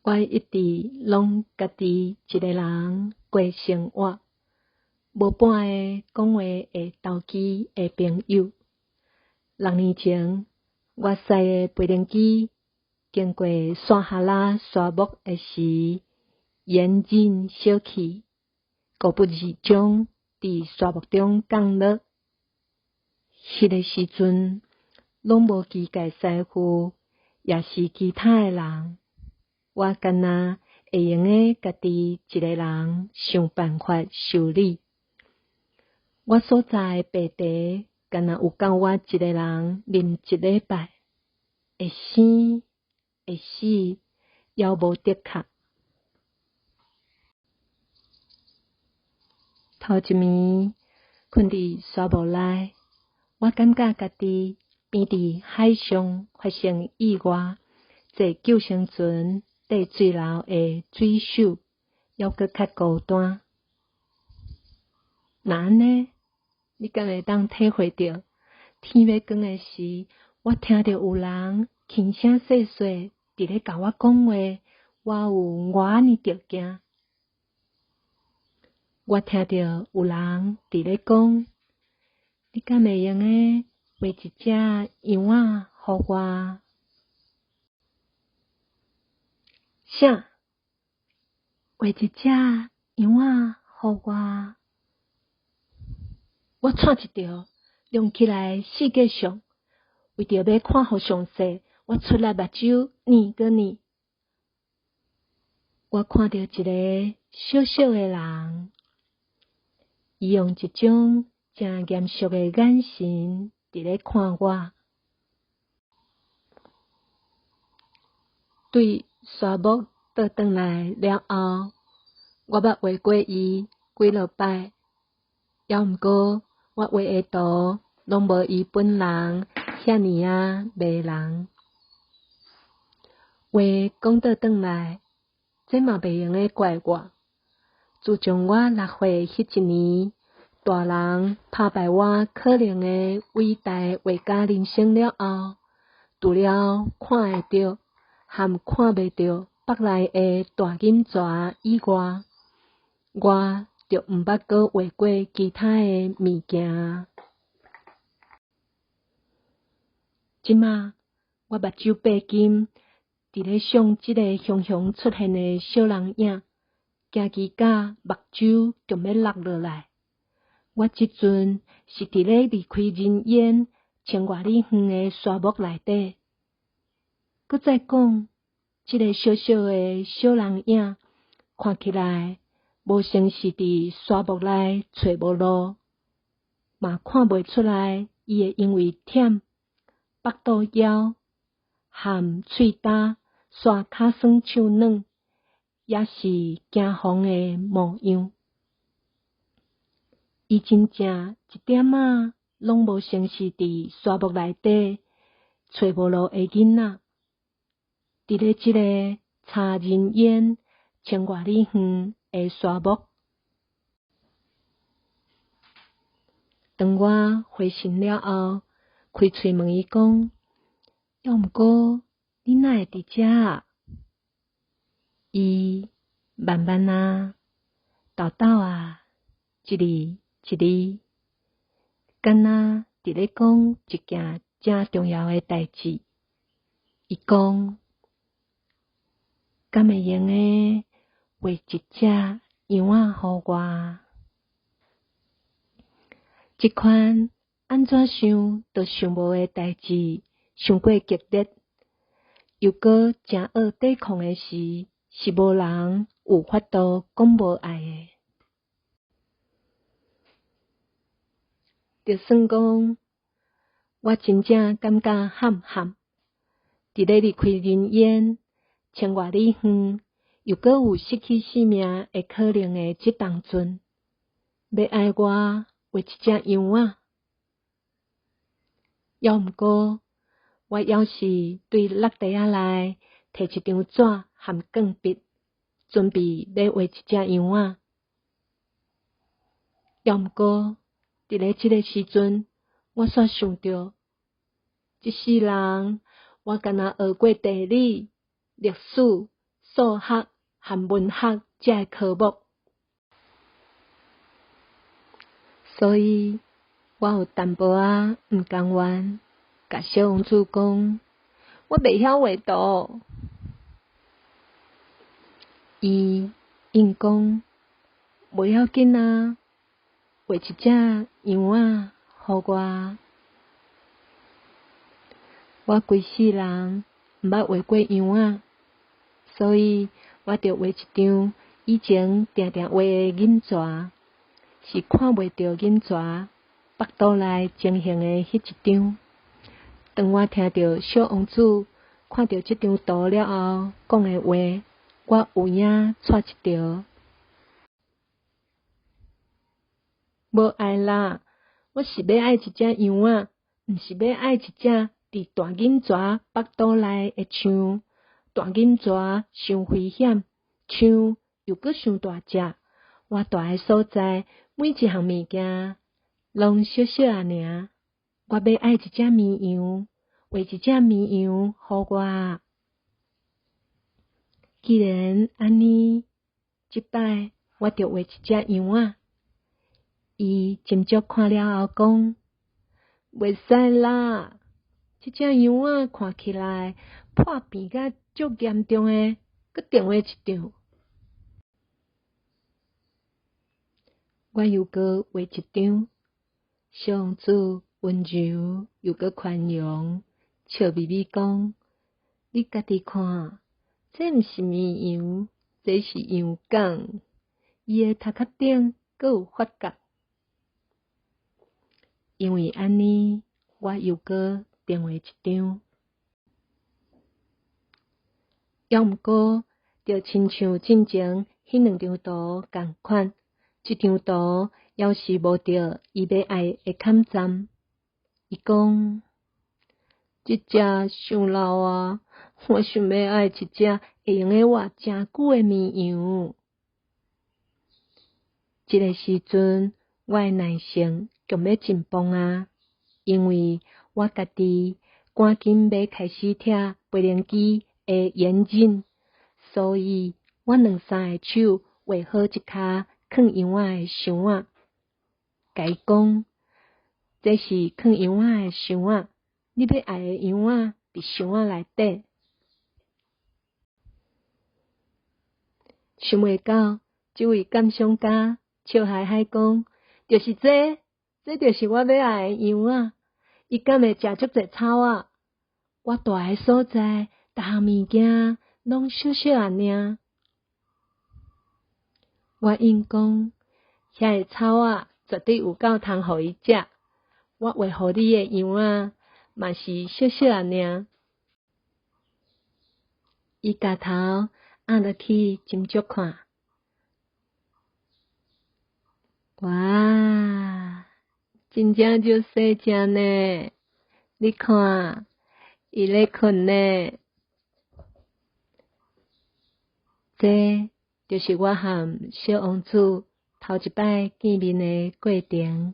我一直拢家己一个人过生活，无伴的讲话会投机的朋友。6年前，我驶的飞轮机经过山下拉沙漠的时，严阵小气，果不其中，伫沙漠中降落。迄个时阵，拢无机械师傅，也是其他的人。我干那会用诶，家己一个人想办法修理。我所在白茶，干那有够我一个人啉一礼拜，会死，犹无得确。头一暝困伫沙漠内，我感觉家己边伫海上发生意外，坐救生船缀水流的水手，犹阁较孤单。那安尼，你敢会当体会到，天要光的时，我听到有人轻声细细伫咧甲我讲话，我有偌尔着惊。我听到有人伫咧讲，你敢会用诶画一只羊仔互我？啥？画一只羊仔互我？我喘一条，亮起来世界上，为着要看互详细，我出来目睭念个念。我看到一个小小的人，伊用一种正严肃的眼神伫咧看我。对沙漠倒转来了后，我捌画过伊几落摆，犹毋过我画的图拢无伊本人遐尔迷人。话讲倒转来，这嘛袂用诶怪我。自从我6岁迄一年，大人拍败我可能诶伟大画家人生了后，除了看会到和看袂到北内诶大金蛇以外，我就毋捌阁画过其他诶物件。即马我目睭闭紧，伫咧想即个雄雄出现诶小人影，惊奇甲目睭就要落落来。我即阵是伫咧离开人烟千外里远诶沙漠内底。搁再讲，即个小小诶小人影，看起来无像是伫沙漠内找无路，嘛看袂出来伊会因为忝、腹肚枵、含喙焦、煞骹酸手软，也是惊慌诶模样。伊真正一点仔拢无像是伫沙漠内底找无路诶囡仔。伫咧即个差人烟千外里远诶沙漠，当我回神了后，开喙问伊讲：要毋过你哪会伫遮啊？伊慢慢啊、豆豆啊，一字一字，敢若伫咧讲一件正重要诶代志。伊讲：敢会用诶画一只羊仔互我？即款安怎想都想无诶代志，伤过激烈，又搁正恶抵抗诶时，是无人有法度讲无爱诶。就算讲我真正感觉喊，伫咧离开人烟千外里远，又搁有失去性命诶可能诶即当阵，要爱我画一只羊仔，犹毋过我要是对落地仔内摕一张纸含钢笔，准备要画一只羊仔，犹毋过伫咧即个时阵，我煞想到，一世人我敢若学过地理、历史、数学和文学这个科目，所以我有淡薄仔毋甘愿，甲小王子讲，我袂晓画图。伊应讲，袂要紧啊，画一只羊仔互我。我规世人毋捌画过羊仔，所以我着画一张以前定定画的忍蛇，是看袂到忍蛇腹肚内情形的迄一张。当我听到小王子看到这张图了后讲的话，我有影撮一条。无爱啦，我是要爱一只羊仔，毋是要爱一只伫大忍蛇腹肚内的象。大忍蛇伤危险，象又阁伤大只。我住的所在每一项物件拢小小啊尔。我要爱一只绵羊，画一只绵羊互我。既然安尼，即摆我着画一只羊仔。伊斟酌看了后讲，袂使啦，即只羊仔看起来破病甲足严重诶，阁订画一张。我又阁画一张，小王子温柔又阁宽容，笑眯眯讲：你家己看，这毋是绵羊，这是羊羔，伊诶头壳顶阁有发角。因为安尼，我又阁订画一张。要毋过，就亲像进前迄两张图共款，这张图要是无着伊要爱的坎站。伊讲，这只伤老啊，我想要爱一只会用个活诚久的绵羊。这个时阵，我的耐性强要紧绷啊，因为我家己赶紧要开始拆培灵机的眼镜，所以我两三个手画好一骹藏羊仔的箱仔。甲伊讲，这是藏羊仔的箱仔，你要爱的羊仔伫箱仔内底。想袂到，这位鉴赏家笑嗨嗨讲，就是这就是我要爱的羊仔。伊敢会食足侪草啊？我住的所在，逐项物件拢小小啊尔。我应讲，遐个草啊，绝对有够通互伊食。我画互你的羊仔，嘛是小小啊尔。伊甲头按落去斟酌看，哇，真正就细只呢！你看，伊咧困呢。这就是我和小王子头一摆见面的过程。